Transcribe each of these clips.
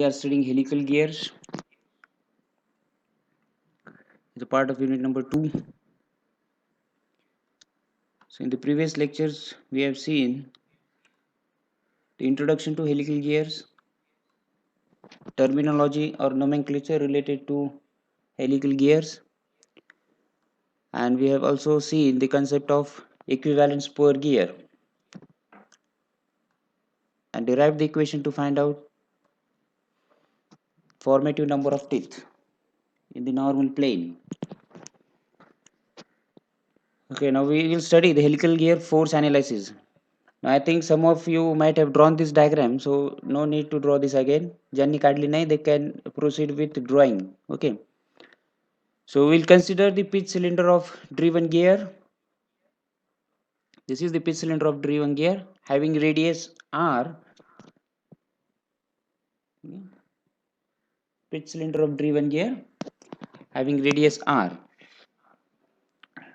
We are studying helical gears. It's a part of unit number 2. So in the previous lectures we have seen the introduction to helical gears, terminology or nomenclature related to helical gears, and we have also seen the concept of equivalent spur gear and derived the equation to find out formative number of teeth in the normal plane. Okay, now we will study the helical gear force analysis. Now I think some of you might have drawn this diagram, so no need to draw this again. Janni kadli nahi, they can proceed with drawing. Okay. So we'll consider the pitch cylinder of driven gear. This is the pitch cylinder of driven gear having radius R. Pitch cylinder of driven gear having radius R.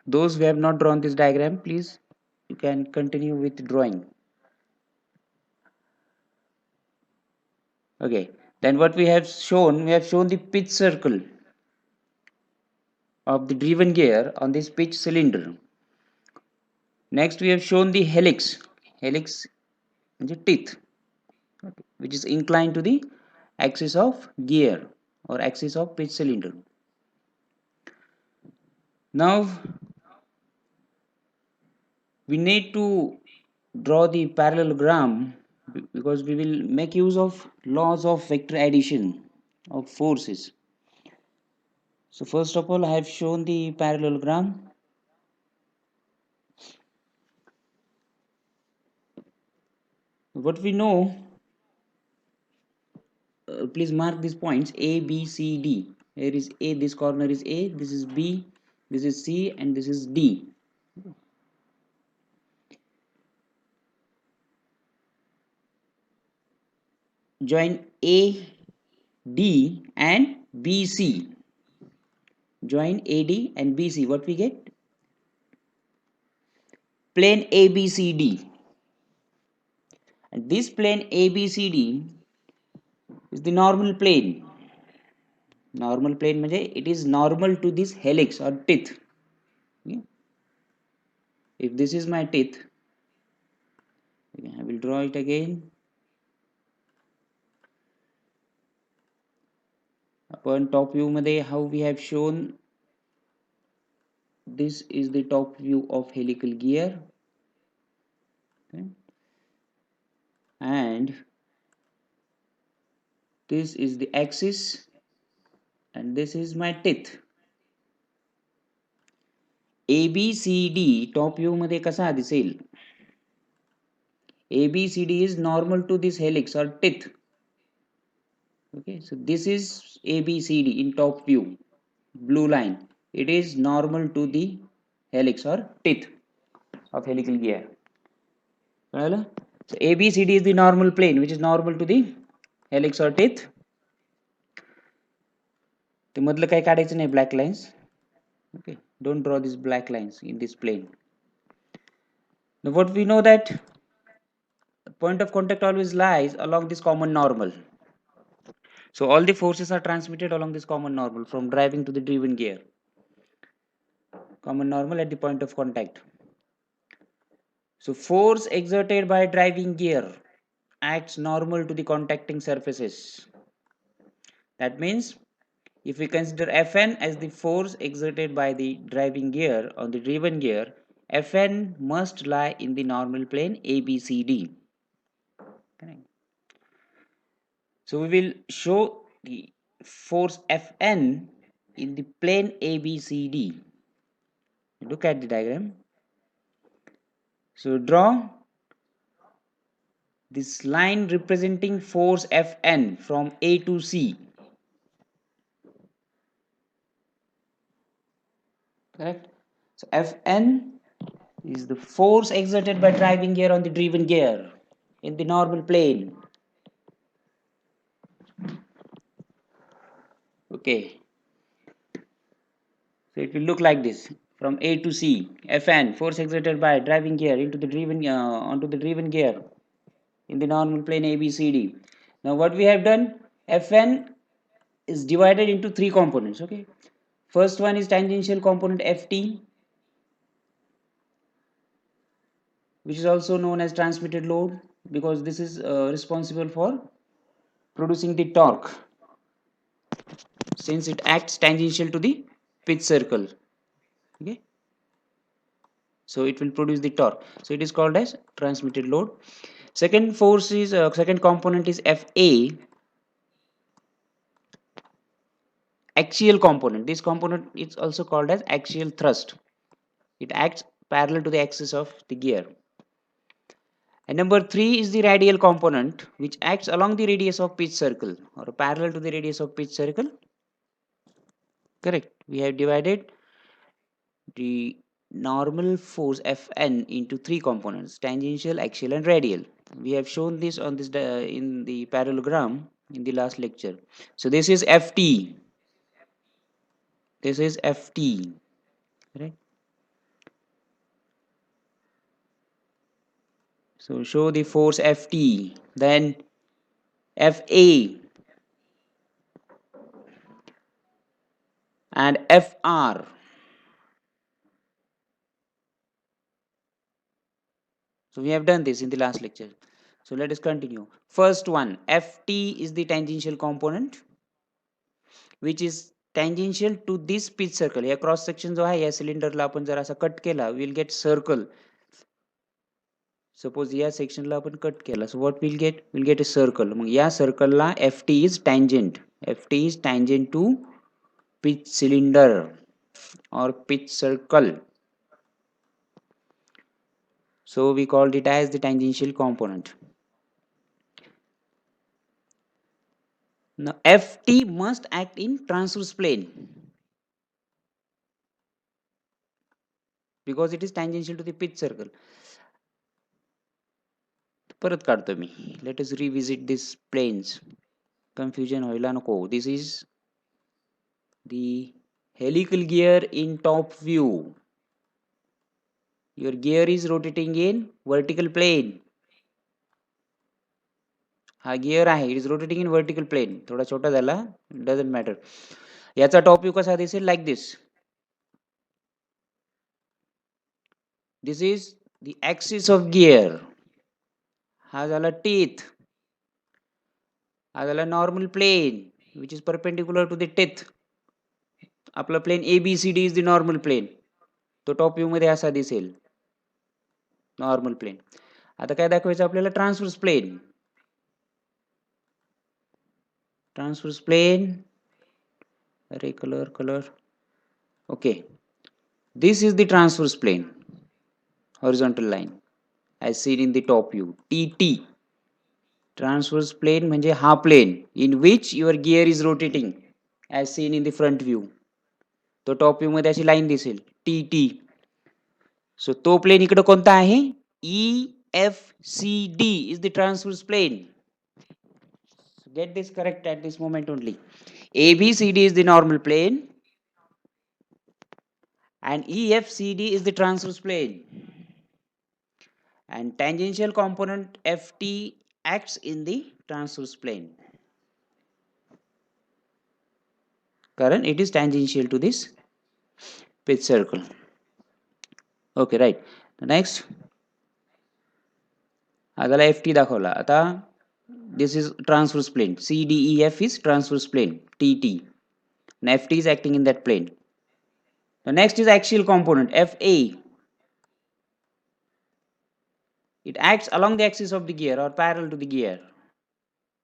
Those who have not drawn this diagram, please you can continue with drawing. Okay. Then what we have shown the pitch circle of the driven gear on this pitch cylinder. Next we have shown the helix is teeth, which is inclined to the axis of gear or axis of pitch cylinder. Now we need to draw the parallelogram because we will make use of laws of vector addition of forces. So first of all I have shown the parallelogram. What we know, please mark these points A, B, C, D. Here is A, this corner is A, this is B, this is C, and this is D. Join A, D, and BC. Join AD and BC. What we get? Plane ABCD. And this plane ABCD is the normal plane. Normal plane means it is normal to this helix or teeth. If this is my teeth, I will draw it again. Upon top view मध्ये how we have shown, this is the top view of helical gear. Okay. And this is the axis and this is my teeth. ABCD top view मध्ये कसा दिसेल? ABCD is normal to this helix or teeth. Okay, so this is ABCD in top view, blue line. It is normal to the helix or teeth of helical gear. So ABCD is the normal plane which is normal to the helix or teeth. ते मधलं काही काढायचं नाही, black lines. Okay, don't draw these black lines in this plane. Now what we know that the point of contact always lies along this common normal. So all the forces are transmitted along this common normal from driving to the driven gear. Common normal at the point of contact. So force exerted by driving gear acts normal to the contacting surfaces. That means if we consider Fn as the force exerted by the driving gear on the driven gear, Fn must lie in the normal plane ABCD. So we will show the force Fn in the plane ABCD. Look at the diagram. So draw this line representing force Fn from A to C. Correct? So Fn is the force exerted by driving gear on the driven gear in the normal plane. Okay. So it will look like this from A to C. Fn, force exerted by driving gear into the driven onto the driven gear in the normal plane ABCD. Now what we have done? Fn is divided into three components. Okay, first one is tangential component Ft, which is also known as transmitted load, because this is responsible for producing the torque, since it acts tangential to the pitch circle. Okay, so it will produce the torque, so it is called as transmitted load. Second force is second component is Fa, axial component. This component is also called as axial thrust. It acts parallel to the axis of the gear. And number 3 is the radial component, which acts along the radius of pitch circle or parallel to the radius of pitch circle. Correct. We have divided the normal force Fn into three components: tangential, axial, and radial. We have shown this on this in the parallelogram in the last lecture. So this is Ft. This is Ft. Right. So show the force Ft. Then Fa and Fr. So we have done this in the last lecture. So let us continue. First one, Ft is the tangential component, which is tangential to this pitch circle. या cross section जो आहे या सिलेंडरला आपण जर असा cut केला, will get circle. Suppose या सेक्शनला आपण कट केला, so what will get a circle. मग या सर्कलला Ft is tangent. Ft is tangent to pitch cylinder or pitch circle. So we called it as the tangential component. Now Ft must act in transverse plane because it is tangential to the pitch circle. परत काढतो मी. Let us revisit these planes. Confusion व्हायला नको. This is the helical gear in top view. Your gear is rotating in vertical plane. हा gear आहे, it is rotating in vertical plane. थोडा छोटा झाला, doesn't matter. याचा टॉप व्ह्यू कसा दिसेल? Like this. This is the axis of gear. हा झाला टीथ. हा झाला normal plane which is perpendicular to the teeth. आपला plane ABCD is the normal plane. तो टॉप व्ह्यू मध्ये असा दिसेल, नॉर्मल प्लेन. आता काय दाखवायचं आपल्याला? Transverse plane. Transverse plane. अरे colour. Okay, this is the transverse plane, horizontal line as seen in the top view, TT. Transverse plane म्हणजे हा plane in which your gear is rotating as seen in the front view. तो top view मध्ये अशी line दिसेल, TT. सो तो plane इकडे कोणता आहे? EFCD is the transverse plane. So get this correct at this moment only. ABCD is the normal plane and EFCD is the transverse plane. And tangential component Ft acts in the transverse plane. Current, it is tangential to this pitch circle. Okay, right. The next, आगाला Ft दाखवला. आता this is transverse plane. CDEF is transverse plane, TT. And Ft is acting in that plane. The next is axial component Fa. It acts along the axis of the gear or parallel to the gear.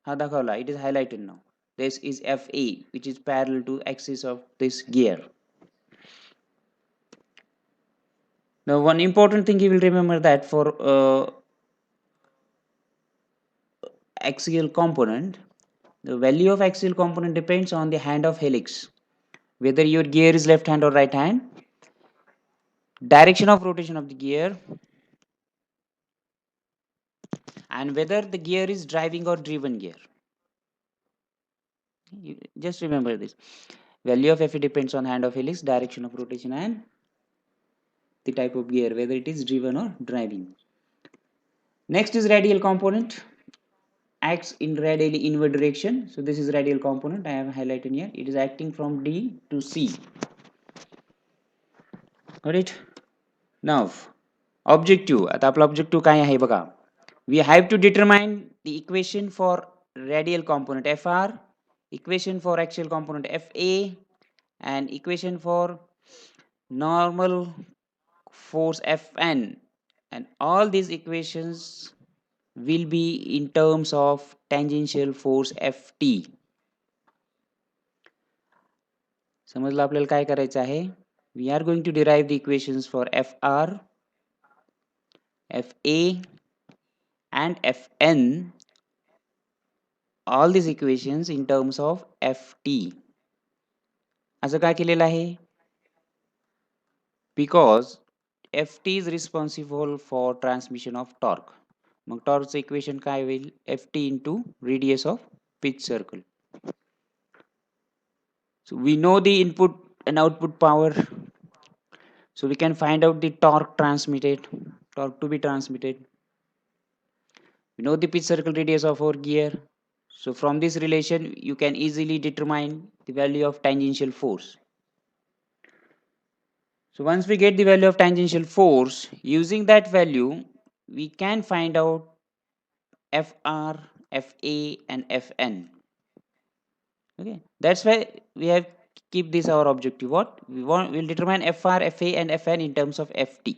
हा दाखवला. It is highlighted now. This is Fa, which is parallel to axis of this gear. Now one important thing you will remember that for axial component, the value of axial component depends on the hand of helix, whether your gear is left hand or right hand, direction of rotation of the gear, and whether the gear is driving or driven gear. You just remember this. Value of Fa depends on hand of helix, direction of rotation, and the type of gear, whether it is driven or driving. Next is radial component. acts in radially inward direction. So this is radial component I have highlighted here. It is acting from D to C. Got it? Now objective. आता आपला objective काय आहे बघा. We have to determine the equation for radial component Fr, equation for axial component Fa, and equation for normal force Fn, and all these equations will be in terms of tangential force Ft. समजलं आपल्याला काय करायचं आहे. We are going to derive the equations for Fr, Fa, and Fn, all these equations in terms of Ft. असं काय केलेलं आहे. Because Ft is responsible for transmission of torque. मग टॉर्कचं इक्वेशन काय होईल. Ft into radius of pitch circle. So we know the input and output power. So we can find out the torque to be transmitted. We know the pitch circle radius of our gear. So from this relation, you can easily determine the value of tangential force. So once we get the value of tangential force, using that value, we can find out Fr, Fa, and Fn. Okay, that's why we have keep this our objective. What we'll determine Fr, Fa, and Fn in terms of Ft,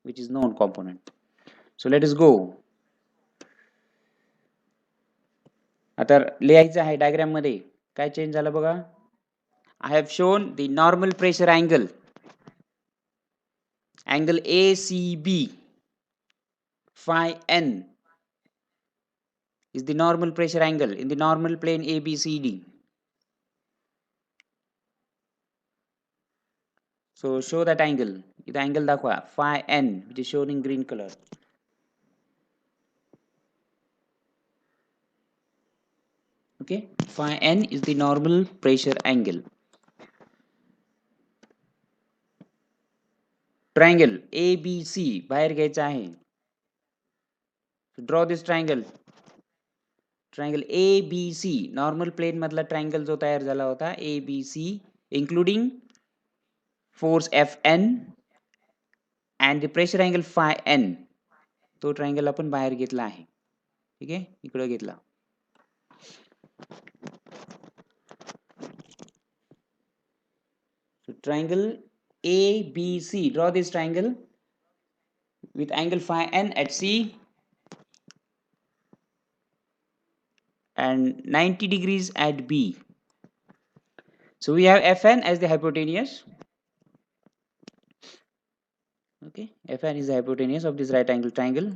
which is known component. So let us go. आता लिहायचं आहे diagram मध्ये. काय change झालं बघा. I have shown the normal pressure angle ACB phi n is the normal pressure angle in the normal plane ABCD. So show that angle. The angle दाखवा phi n, which is shown in green color. Okay, phi n is the normal pressure angle. Triangle ABC बाहेर घ्यायचा आहे. So draw this triangle. Triangle ABC, normal plane मधला triangle जो तयार झाला होता ABC, including force Fn and the pressure angle phi n, तो triangle आपण बाहेर घेतला आहे. ठीक आहे, इकडे घेतला. So triangle ABC, draw this triangle with angle phi n at C and 90 degrees at B. So we have Fn as the hypotenuse. Okay, Fn is the hypotenuse of this right angle triangle.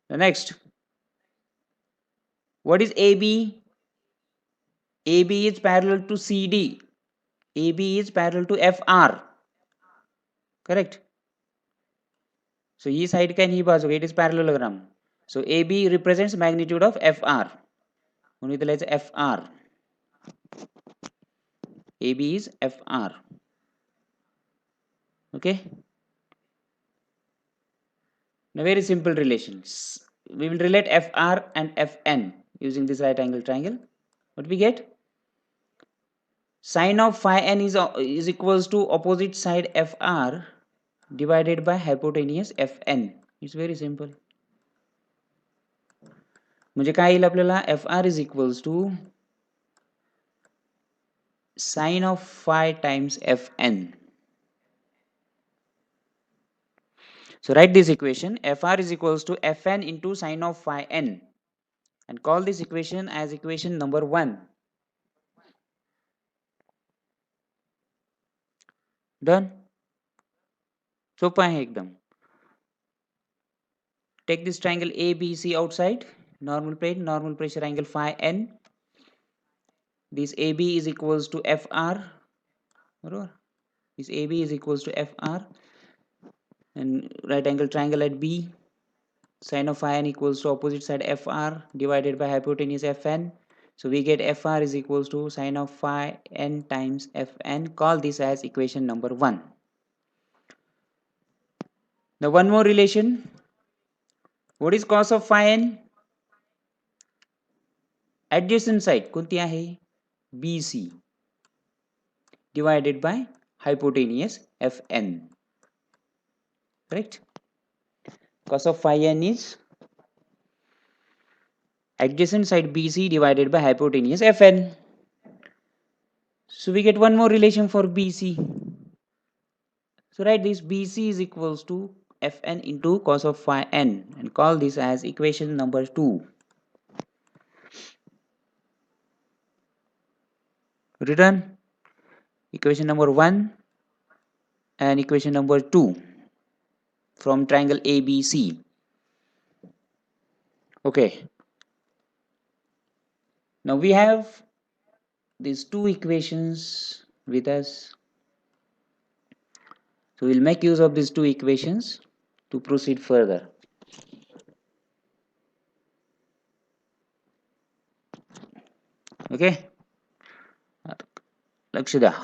The next, what is AB? AB is parallel to CD. AB is parallel to FR. Correct. So this side can he bazu, it is parallelogram. So AB represents magnitude of FR. Only the letter FR. AB is FR. Okay. Now very simple relations. We will relate FR and Fn using this right angle triangle. What we get? Sine of phi n is equals to opposite side Fr divided by hypotenuse Fn. It's very simple. म्हणजे काय येईल आपल्याला. Fr is equals to sine of phi times Fn. So write this equation. Fr is equals to Fn into sine of phi n, and call this equation as equation number 1. Done. सोपं आहे एकदम. Take this triangle ABC outside, normal plane, normal pressure angle phi n. This AB is equals to Fr. बरोबर. This AB is equals to Fr, and right angle triangle at B. Sine of phi n equals to opposite side Fr divided by hypotenuse Fn. So we get Fr is equals to sine of phi n times Fn. Call this as equation number 1. Now one more relation. What is cos of phi n? Adjacent side कोणती आहे? BC divided by hypotenuse Fn. Correct? Cos of phi n is adjacent side BC divided by hypotenuse Fn. So we get one more relation for BC. So write this BC is equals to Fn into cos of phi n and call this as equation number 2. Written equation number 1 and equation number 2 from triangle ABC. Okay. Now we have these two equations with us. So we'll make use of these two equations to proceed further. Okay. Lakshya.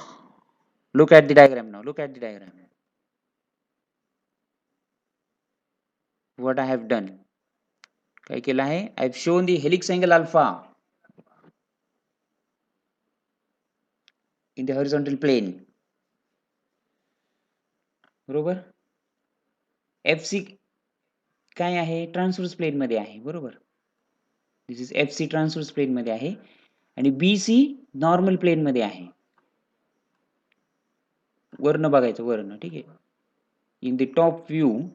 Look at the diagram now. Look at the diagram. What I have done. काय केलं आहे? I've shown the helix angle alpha in the horizontal plane. बरोबर? FC काय आहे? Transverse plane मध्ये आहे. बरोबर? This is FC transverse plane मध्ये आहे आणि BC नॉर्मल प्लेन मध्ये आहे. वर्ण बघायचं वर्ण, ठीक आहे? In the top view,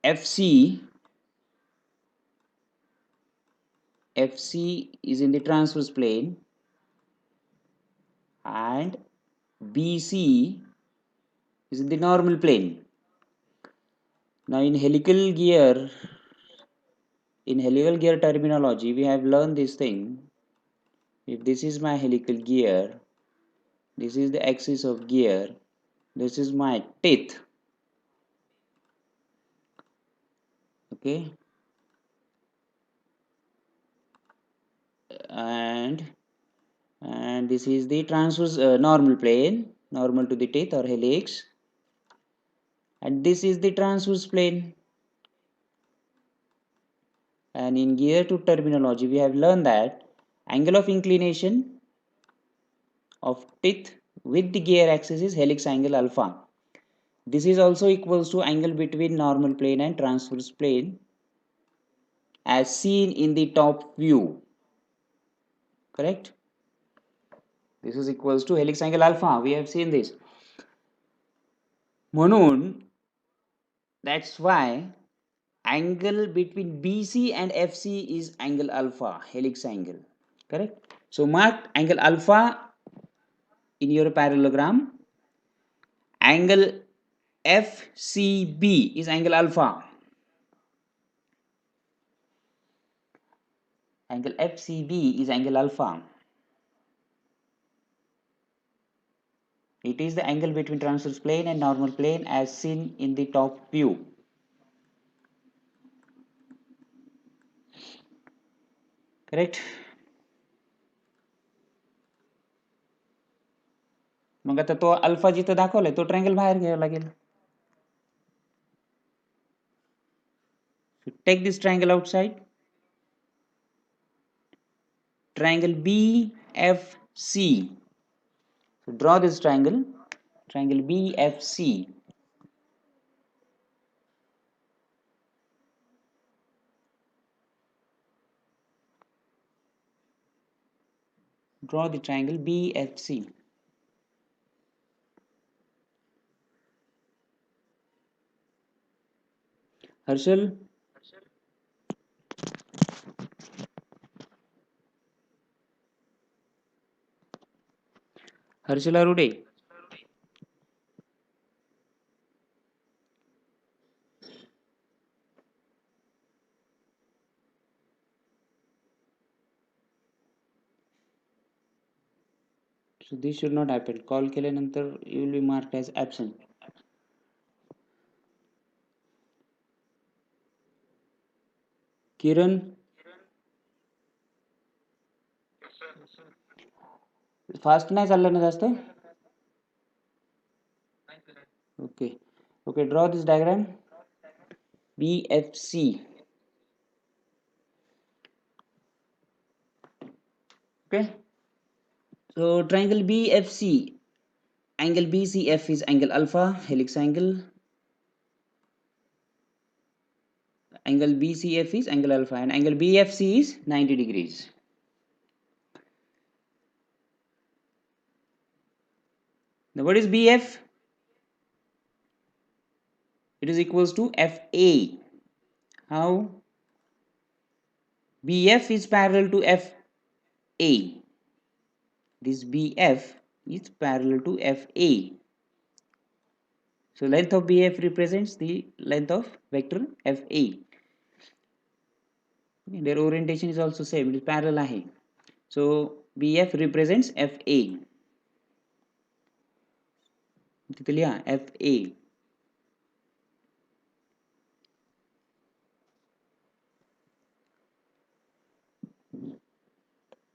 FC is in the transverse plane and BC is in the normal plane. Now in helical gear terminology, we have learned this thing. If this is my helical gear, this is the axis of gear, this is my teeth. Okay, and this is the transverse normal plane, normal to the teeth or helix, and this is the transverse plane. And in gear 2 terminology, we have learned that angle of inclination of teeth with the gear axis is helix angle alpha. This is also equals to angle between normal plane and transverse plane as seen in the top view. Correct? This is equals to helix angle alpha. We have seen this. म्हणून that's why angle between BC and FC is angle alpha, helix angle. Correct? So mark angle alpha in your parallelogram. Angle FCB is angle alpha. Angle FCB is angle alpha. It is the angle between transverse plane and normal plane as seen in the top view. Correct? मग आता तो alpha जिथं दाखवलाय तो triangle बाहेर घ्यावा लागेल. So take this triangle outside. Triangle BFC. So draw this triangle BFC. Draw the triangle BFC. Harshal? Harshal Arude? So this should not happen. Call केल्यानंतर you will be marked as absent. Kiran? Fast नाही चाललं ना जास्त? Okay. Okay, draw this diagram. BFC. Okay. So triangle BFC, angle BCF is angle alpha, helix angle. Angle BCF is angle alpha and angle BFC is 90 degrees. Now what is BF? It is equals to FA. How? BF is parallel to FA. This BF is parallel to FA. So length of BF represents the length of vector FA. Their orientation is also same, it is parallel. So BF represents FA. FA.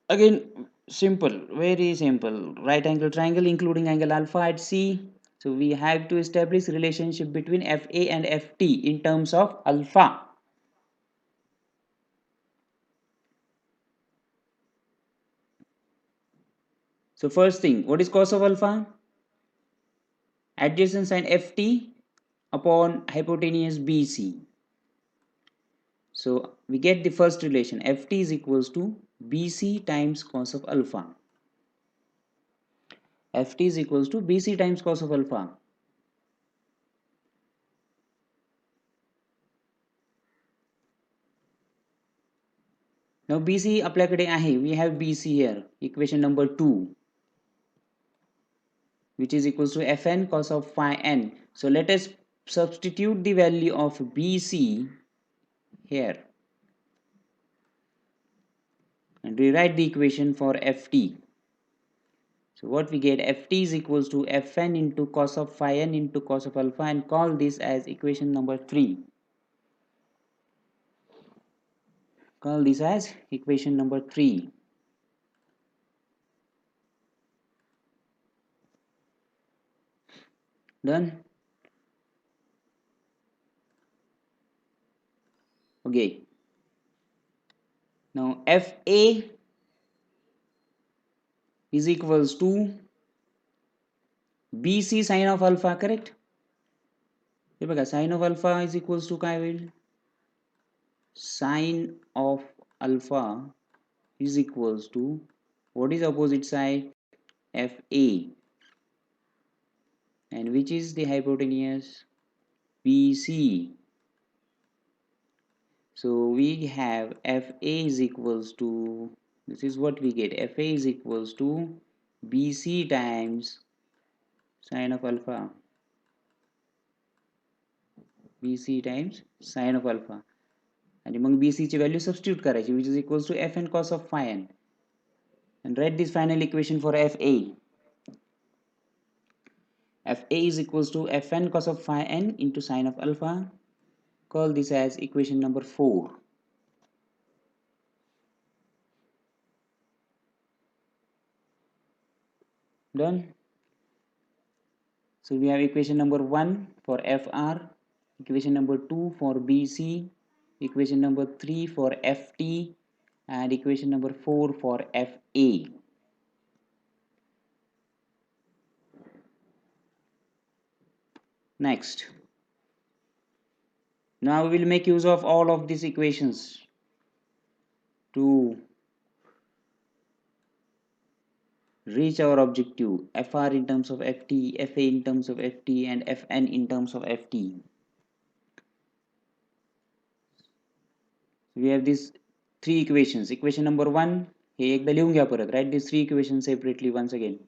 Again, simple, very simple. Right angle triangle including angle alpha at C. So we have to establish relationship between FA and FT in terms of alpha. So first thing, what is cos of alpha? Adjacent sine FT upon hypotenuse BC. So we get the first relation, FT is equals to BC times cos of alpha. FT is equals to BC times cos of alpha. Now BC आपल्याकडे आहे, we have BC here, equation number 2, which is equals to Fn cos of phi n. So let us substitute the value of BC here and rewrite the equation for Ft. So what we get, Ft is equals to Fn into cos of phi n into cos of alpha, and call this as equation number 3. Call this as equation number 3. Done? Okay. Now Fa is equals to BC sine of alpha, correct? हे बघा, sine of alpha is equals to काय होईल? Sine of alpha is equals to, what is opposite side? Fa. And which is the hypotenuse? BC. So we have Fa is equals to, this is what we get, Fa is equals to BC times sine of alpha. BC times sine of alpha. आणि मग BC ची value substitute करायची, which is equals to Fn cos of phi n. And write this final equation for Fa. Fa is equals to Fn cos of phi n into sine of alpha. Call this as equation number 4. Done? So we have equation number 1 for Fr, equation number 2 for BC, equation number 3 for Ft, and equation number 4 for Fa. Next. Now we will make use of all of these equations to reach our objective, Fr in terms of Ft, Fa in terms of Ft, and Fn in terms of Ft. We have these three equations. Equation number 1, हे एकदा लिहून घ्या परत. Write these three equations separately once again.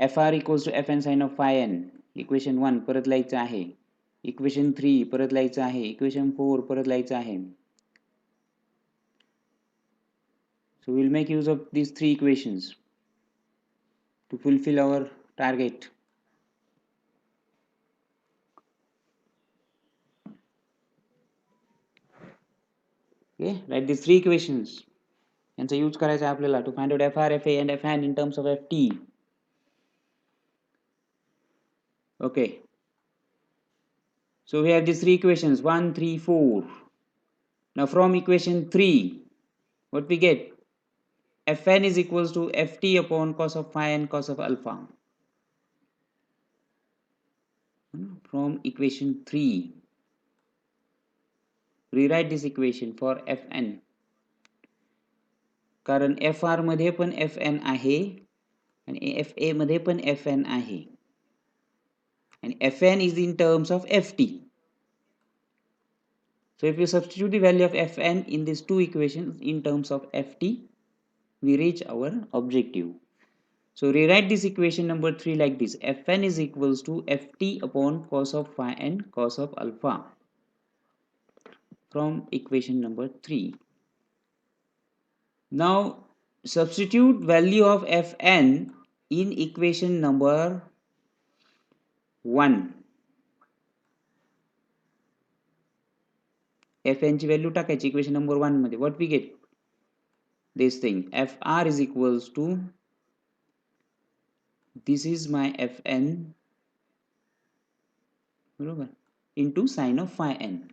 Fr equals to Fn sin of phi n. Equation 1 परत लिहायचं आहे. Equation 3 परत लिहायचं आहे. Equation 4 परत लिहायचं आहे. So we'll make use of these three equations to fulfill our target. Okay, write these three equations. यांचा यूज करायचा आहे आपल्याला to find out Fr, Fa and Fn in terms of Ft. Okay. So we have these three equations, 1, 3, 4. Now from equation 3, what we get? Fn is equals to ft upon cos of phi n cos of alpha. From equation 3, rewrite this equation for Fn. कारण Fr मध्ये पण Fn आहे आणि Fa मध्ये पण Fn आहे. And Fn is in terms of Ft. So if you substitute the value of Fn in these two equations in terms of Ft, we reach our objective. So rewrite this equation number 3 like this. Fn is equals to Ft upon cos of phi n cos of alpha. From equation number 3. Now substitute value of Fn in equation number 1. Fn ची value टाकायची equation number 1 मध्ये. What we get? This thing. Fr is equals to, this is my Fn, बरोबर, into sin of phi n.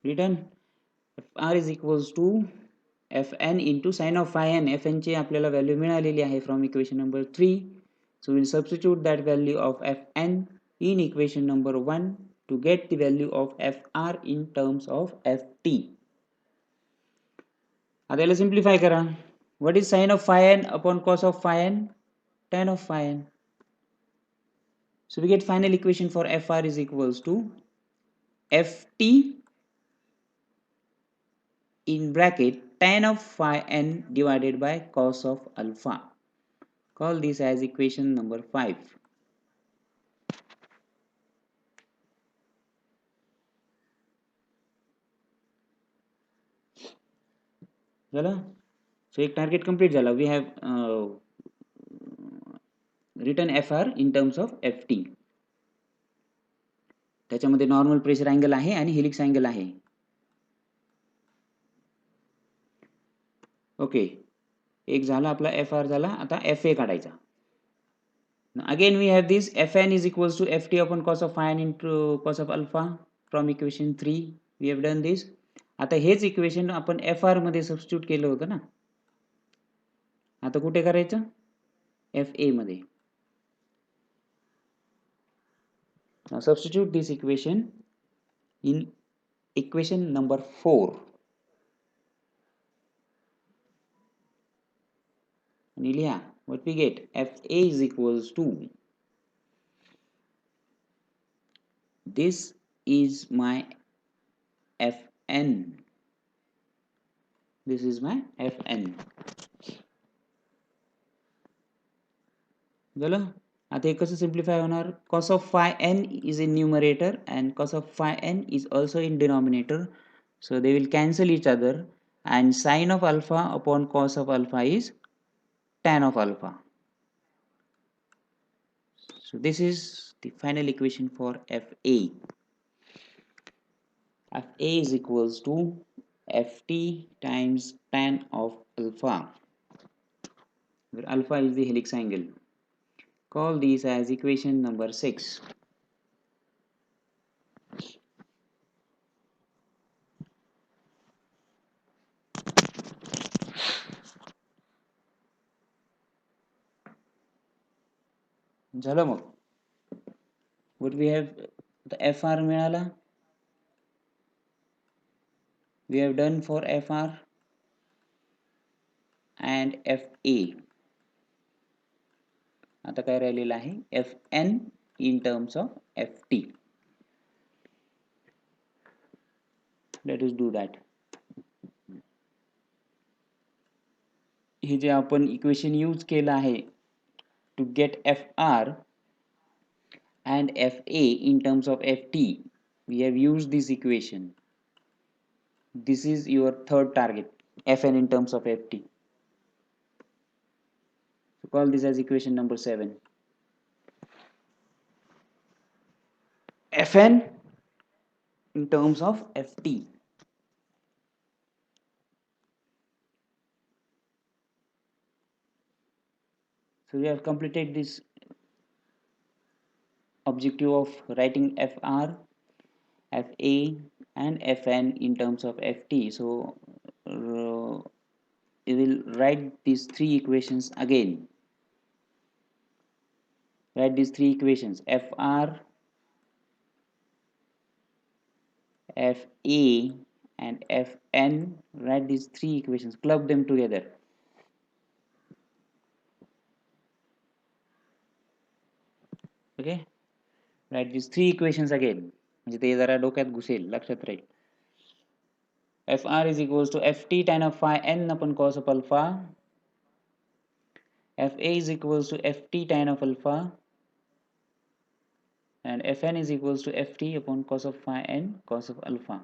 Written Fr is equals to Fn into sin of phi n. Fn ची आपल्याला value मिळालेली आहे from equation number 3. So we'll substitute that value of Fn in equation number 1 to get the value of Fr in terms of Ft. आता याला simplify करा. What is sin of phi n upon cos of phi n? Tan of phi n. So we get final equation for Fr is equals to Ft in bracket tan of phi n divided by cos of alpha. Call this as equation number 5. झालं. So एक target complete झाला. We have written Fr in terms of Ft. त्याच्यामध्ये normal pressure angle आहे आणि helix angle आहे. Okay, एक झाला आपला Fr झाला. आता Fa काढायचा. Again we have this Fn is equals to Ft upon cos of phi n into cos of alpha from equation 3. We have done this. आता हेच इक्वेशन आपण Fr मध्ये सबस्टिट्यूट केलं होतं ना. आता कुठे करायचं? Fa मध्ये. Now substitute this equation in equation number 4. आणि लिहा, what we get? Fa is equals to, this is my Fn. This is my Fn. झालं. आता हे कसं सिम्प्लिफाय होणार? Cos of phi n is in numerator and cos of phi n is also in denominator. So they will cancel each other and sin of alpha upon cos of alpha is tan of alpha. So this is the final equation for Fa. Fa is equals to Ft times tan of alpha, where alpha is the helix angle. Call these as equation number 6. झालं मग. What we have, the Fr मिळाला. We have done for Fr and Fa. आता काय राहिलेलं आहे? Fn in terms of Ft. Let us do that. हे जे आपण equation use केलं आहे to get Fr and Fa in terms of Ft, we have used this equation. This is your third target, Fn in terms of Ft. So call this as equation number 7. Fn in terms of Ft. So we have completed this objective of writing Fr, Fa and Fn in terms of Ft. So we will write these three equations again. Write these three equations Fr, Fa and Fn. Write these three equations, club them together. Okay, write these three equations again, म्हणजे ते जरा डोक्यात घुसेल, लक्षात राहील. Fr is equals to Ft tan of phi n upon cos of alpha. Fa is equals to Ft tan of alpha, and Fn is equals to Ft upon cos of phi n cos of alpha.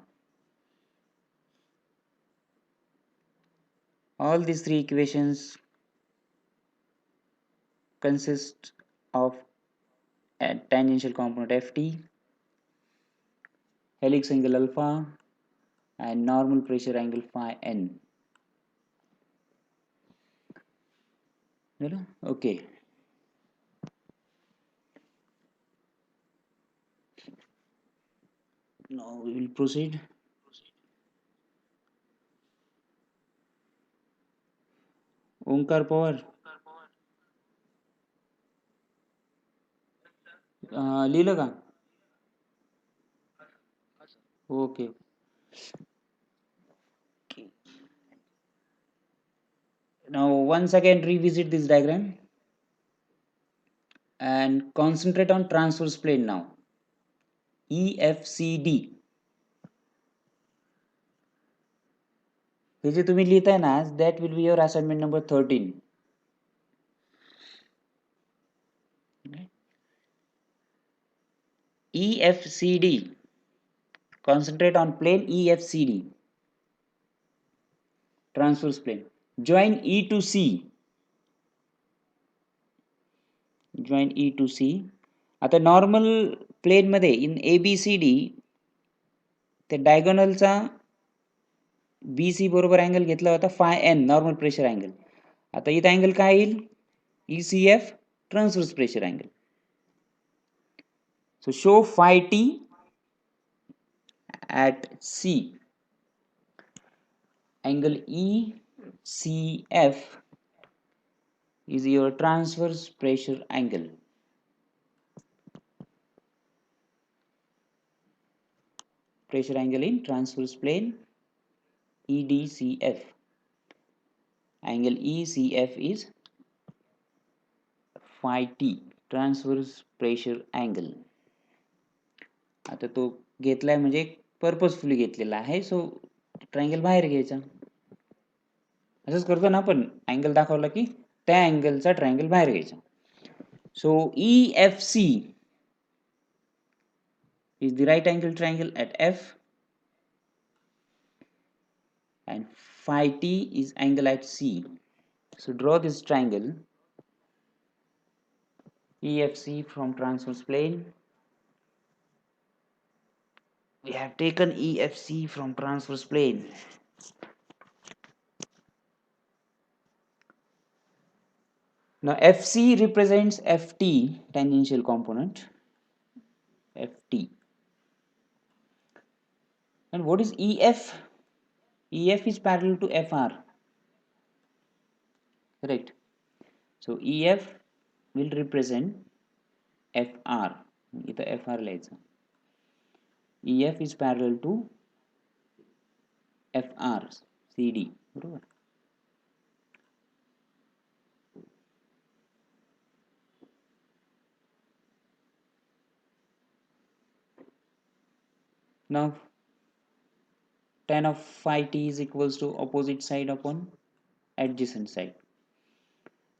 All these three equations consist of a tangential component Ft, helix angle alpha, and normal pressure angle phi n. Okay. Now we will proceed. ओंकार पवार लिहिलं का? Okay. Now once again revisit this diagram and concentrate on transverse plane now. EFCD. हे जे तुम्ही लिहिताय ना, that will be your assignment number 13. EFCD. Concentrate on plane EFCD. Transverse plane. Join E to C. Join E to C. आता normal plane मध्ये इन ABCD ते डायगोनलचा BC बरोबर angle घेतला होता phi n normal pressure angle. आता इथं angle काय येईल? ECF transverse pressure angle. So show phi t at C. Angle ECF is your transverse pressure angle. Pressure angle in transverse plane EDCF. Angle ECF is phi t, transverse pressure angle. आता तो घेतलाय म्हणजे purposefully घेतलेला आहे. सो triangle बाहेर घ्यायचा. असंच करतो ना आपण, अँगल दाखवला की त्या अँगलचा ट्रायंगल बाहेर घ्यायचा. सो EFC is the right angle triangle at F, and phi t is angle at C. So draw this triangle EFC from transverse plane. We have taken EFC from transverse plane. Now FC represents FT, tangential component FT. And what is EF? EF is parallel to FR. Correct. So EF will represent FR. इथं FR लिहायचं. EF is parallel to FR CD. बरोबर. Now tan of phi t is equals to opposite side upon adjacent side.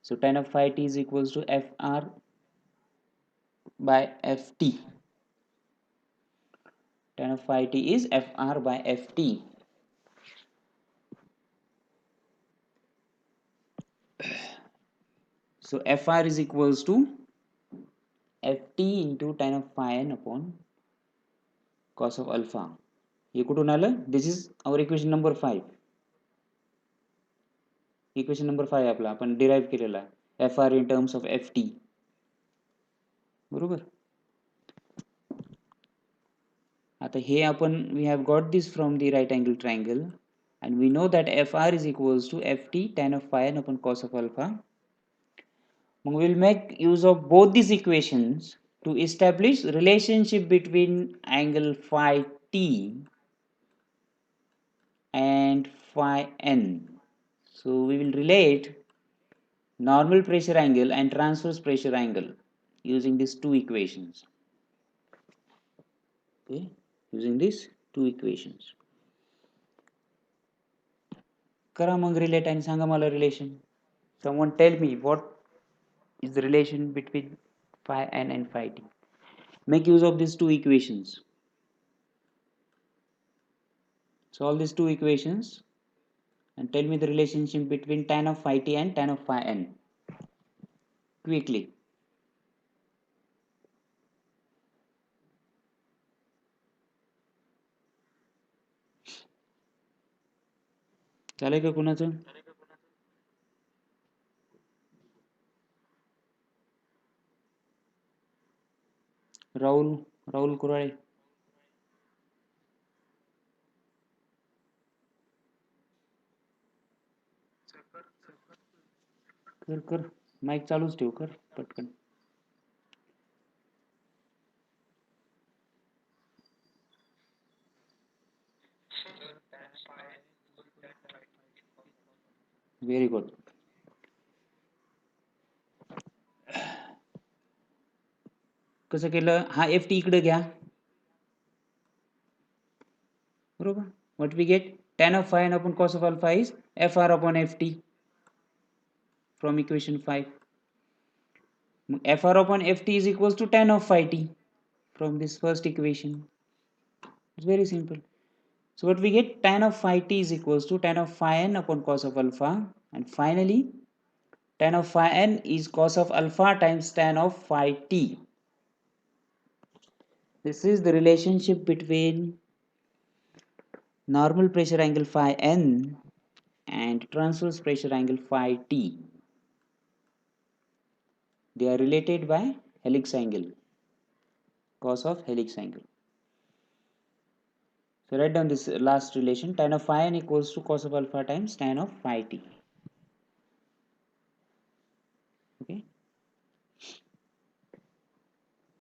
So tan of phi t is equals to FR by FT. Tan of phi t is FR by FT. So FR is equals to FT into tan of phi n upon cos of alpha. हे कुठून आलं? This is our equation number 5. Equation number 5 आपला आपण derive केलेला. FR in terms of FT. बरोबर. आता हे आपण we have got this from the right angle triangle and we know that FR is equals to FT tan of phi n upon cos of alpha. We will make use of both these equations to establish relationship between angle phi t and phi n. So we will relate normal pressure angle and transverse pressure angle using these two equations. Okay, using these two equations. करा मग relate आणि सांगा मला relation. Someone tell me what is the relation between phi n and phi t. Make use of these two equations. Solve these two equations and tell me the relationship between tan of phi t and tan of phi n. Quickly. चालेल का कुणाचं? राहुल कुराळे. कर mike चालूच ठेव, कर पटकन. Very good. कसं केलं? हा FT इकडे घ्या. बरोबर. What we get? Tan of phi n upon cos of alpha is FR upon FT from equation 5. FR upon FT is equals to tan of phi t from this first equation. It's very simple. So what we get? Tan of phi t is equals to tan of phi n upon cos of alpha, and finally tan of phi n is cos of alpha times tan of phi t. This is the relationship between normal pressure angle phi n and transverse pressure angle phi t. They are related by helix angle, cos of helix angle. So write down this last relation, tan of phi n equals to cos of alpha times tan of phi t.